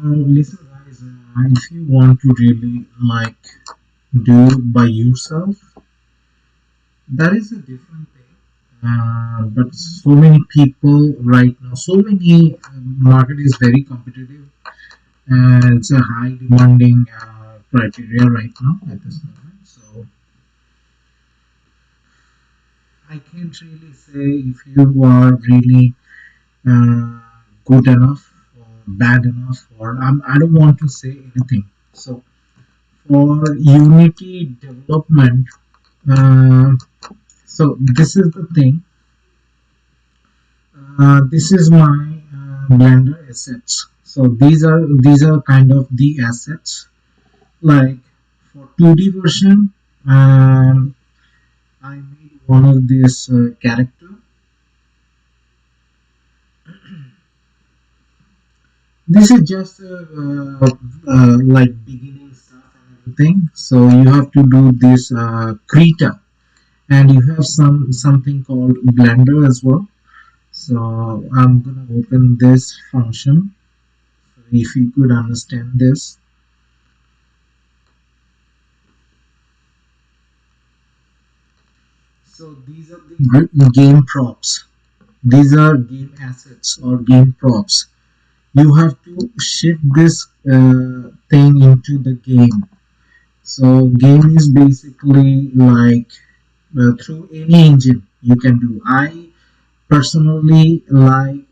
Listen, guys. If you want to really do by yourself, that is a different thing. But so many people right now, so many market is very competitive, and it's a high demanding criteria right now at this moment. So I can't really say if you are really uh, good enough or bad enough, or I don't want to say anything. So for Unity development, uh, so this is the thing. This is my Blender assets. So these are kind of the assets. Like for 2D version, I made one of this character. This is just like beginning stuff and everything. So you have to do this Krita, and you have something called Blender as well. So I'm gonna open this function. If you could understand this. So these are the game props. These are game assets or game props. You have to shift this thing into the game. So game is basically like through any engine you can do. I personally like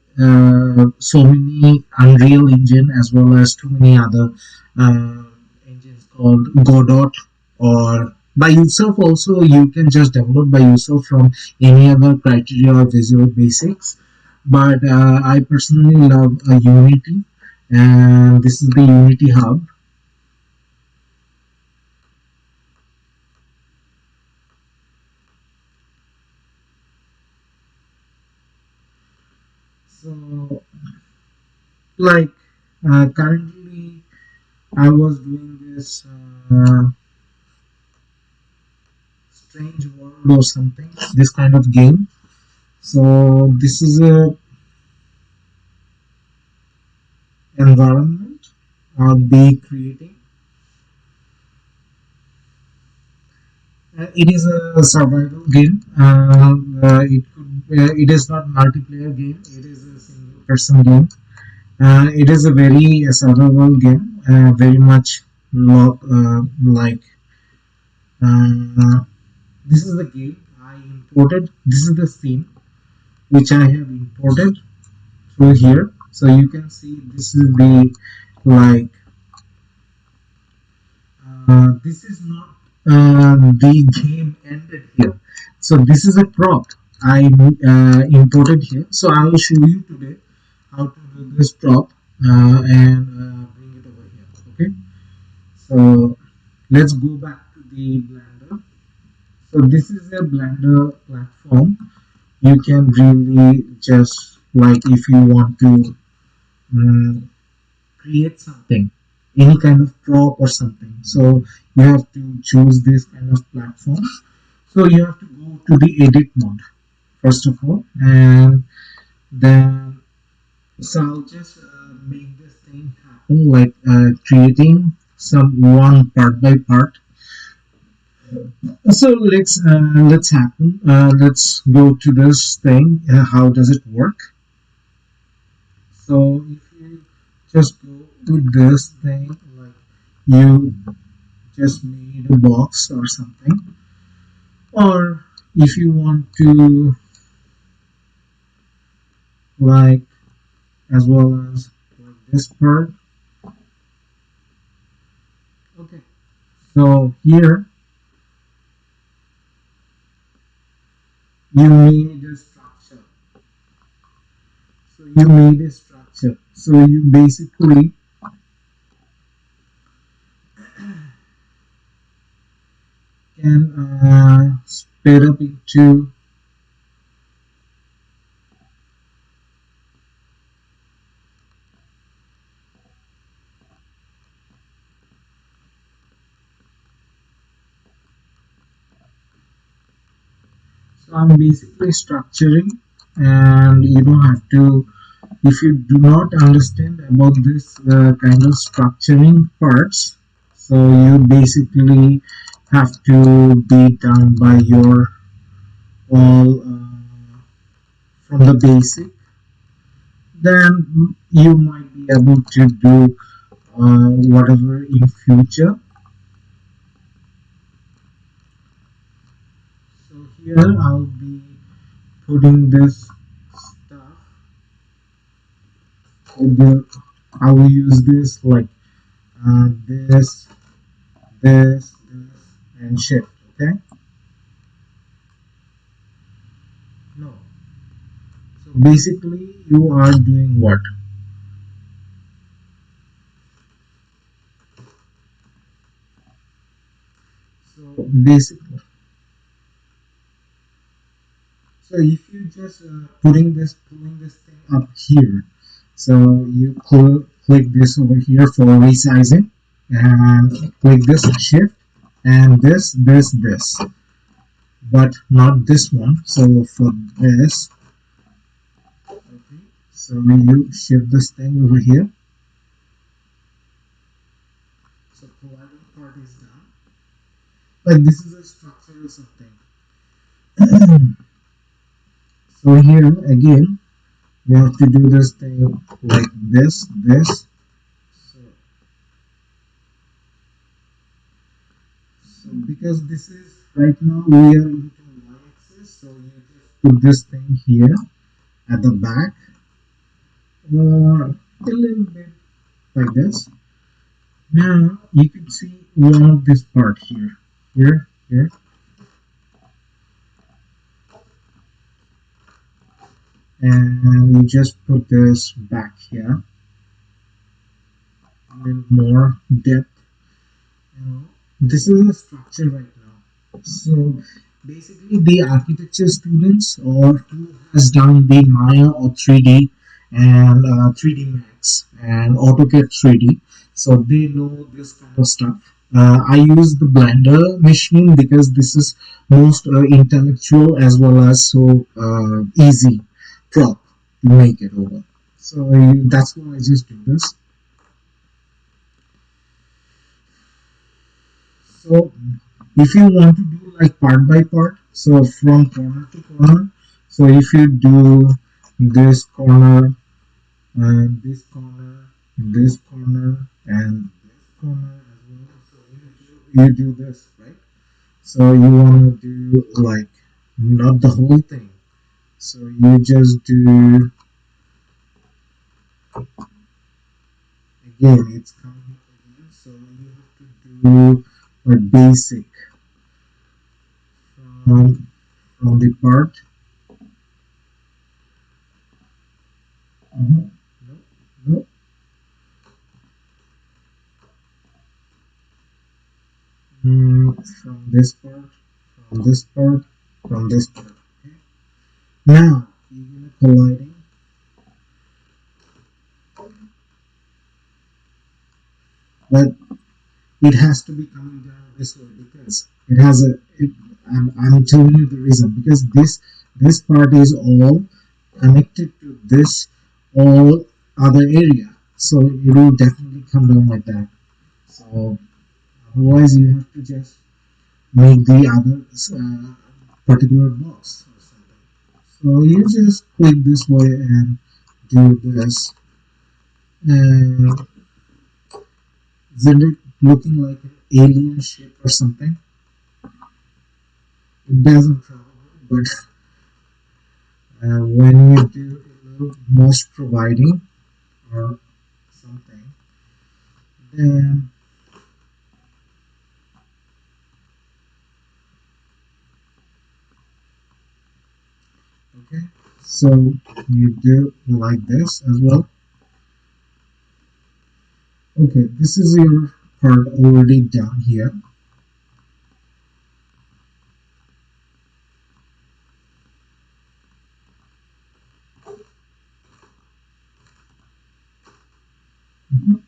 so many Unreal Engine as well as too many other uh, engines called Godot, or by yourself also you can just develop by yourself from any other criteria or Visual Basics. But I personally love Unity, and this is the Unity Hub. So like currently I was doing this Strange World or something, this kind of game. So this is a environment I'll be creating. It is a survival game. It is not multiplayer game. It is a single person game. It is a very survival game. Very much like uh, this is the game I imported. This is the scene which I have imported through here. So you can see this is the like this is not the game ended here. So this is a prop I imported here. So I will show you today how to do this prop and bring it over here. Okay. So let's go back to the Blender. So this is a Blender platform. You can really just like if you want to um, create something, any kind of prop or something, so you have to choose this kind of platform. So you have to go to the edit mode first of all, and then so I'll just make this thing happen like creating some one part by part. So let's happen let's go to this thing. How does it work? So if you just go with this thing, like you just made a box or something, or if you want to like as well as like this part. Okay, so here you made a structure. So you made a structure. So you basically can split up into. So I'm basically structuring, and you don't have to. if you do not understand about this kind of structuring parts, so you basically have to be done by your all from the basic, then you might be able to do whatever in future. So here I'll be putting this stuff. I will use this like this, this, and shift. Okay. No. So basically, you are doing what? So basically, so if you just pulling this thing up here, so you click this over here for resizing, and click this shift, and this, but not this one. So for this, okay, so you shift this thing over here. So colliding part is done. Like this is a structure or something. So here again, you have to do this thing like this. So, so because this is right now we are into y-axis, so you just put this thing here at the back or a little bit like this. Now you can see one of this part here, and you just put this back here, a little more depth. This is the structure right now. So basically, the architecture students or who has done the Maya or 3D and 3D Max and AutoCAD 3D, so they know this kind of stuff. I use the Blender machine because this is most intellectual as well as so easy prop to make it over. So that's why I just do this. So if you want to do like part by part, so from corner to corner, so if you do this corner and this corner, this corner and this corner as well, so you do this, right? So you want to do like not the whole thing. So you just do again, it's coming up again. So you have to do a basic from the part. No, no, from this part, from this part, from this part. Okay. Now you're gonna colliding, but it has to be coming down this way because it has a. I'm telling you the reason because this part is all connected to this all other area, so it will definitely come down like that. So otherwise you have to just make the other particular box or something. So you just click this way and do this. And isn't it looking like an alien shape or something? It doesn't probably, but when you do a little most providing or something, then okay. So you do like this as well. Okay, this is your part already done here. Mhm.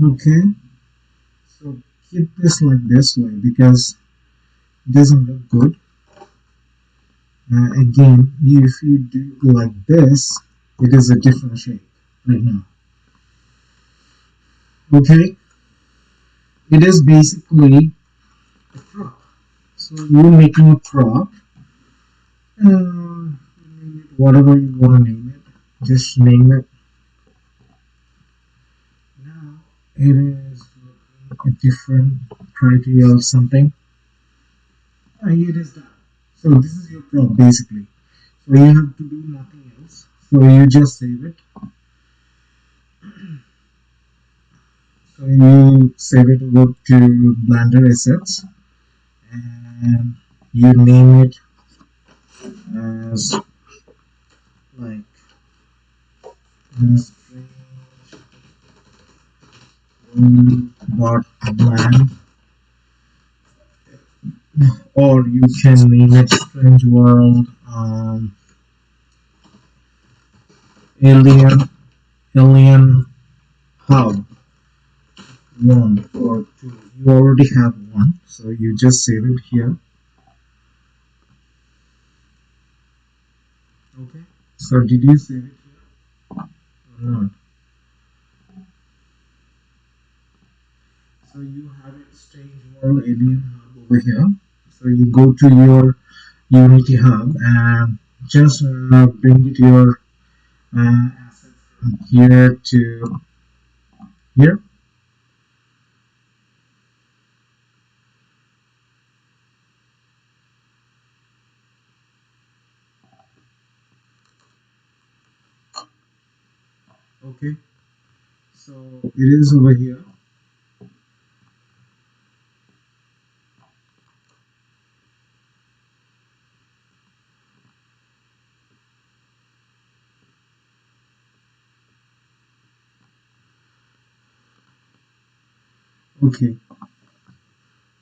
Okay, so keep this like this way because it doesn't look good. Again, if you do like this, it is a different shape right now. Okay, it is basically a prop. So you're making a prop, name it whatever you want to name it. Just name it. Now it is looking a different criteria or something. It is done. So this is your prop basically. So you have to do nothing else. So you just save it. So you save it over to Blender assets and you name it as like strange dot bland, or you can name it strange world alien hub 1 or 2. You already have one, so you just save it here. Okay, so did you save it here or not? So you have a strange world alien hub over here. So you go to your Unity hub and just bring it your asset from here to here. Okay, so it is over here. Okay,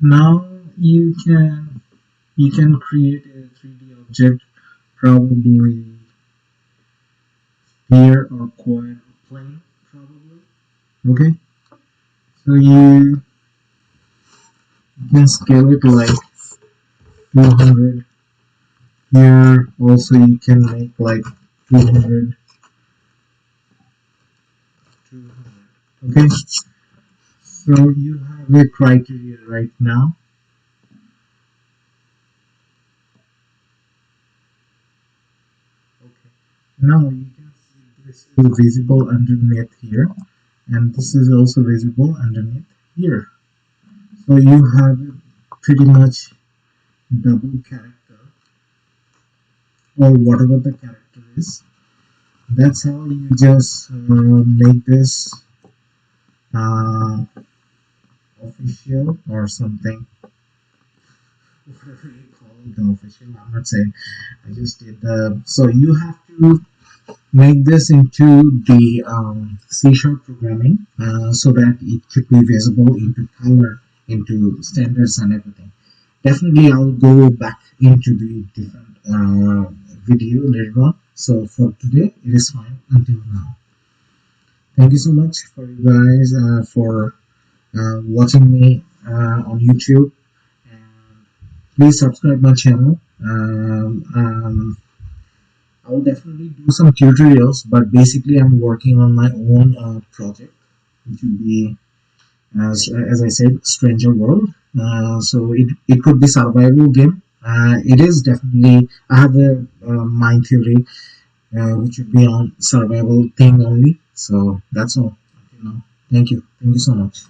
now you can create a 3D object, probably here or quad or plane, probably. Okay, so you can scale it like 200. Here also you can make like 200. Okay, so you have a criteria right now. Okay, now you can see this is visible underneath here, and this is also visible underneath here. So you have pretty much double character or whatever the character is. That's how you just make this uh, official or something, whatever you call it, the official. I'm not saying. I just did the. So you have to make this into the C# programming so that it could be visible into color, into standards and everything. Definitely, I'll go back into the different video later on. So for today, it is fine until now. Thank you so much for you guys for watching me on YouTube. And please subscribe my channel. I will definitely do some tutorials, but basically I'm working on my own project, which will be, as I said, Stranger World. So it could be survival game. It is definitely, I have a mind theory which would be on survival thing only. So that's all. Thank you. Thank you so much.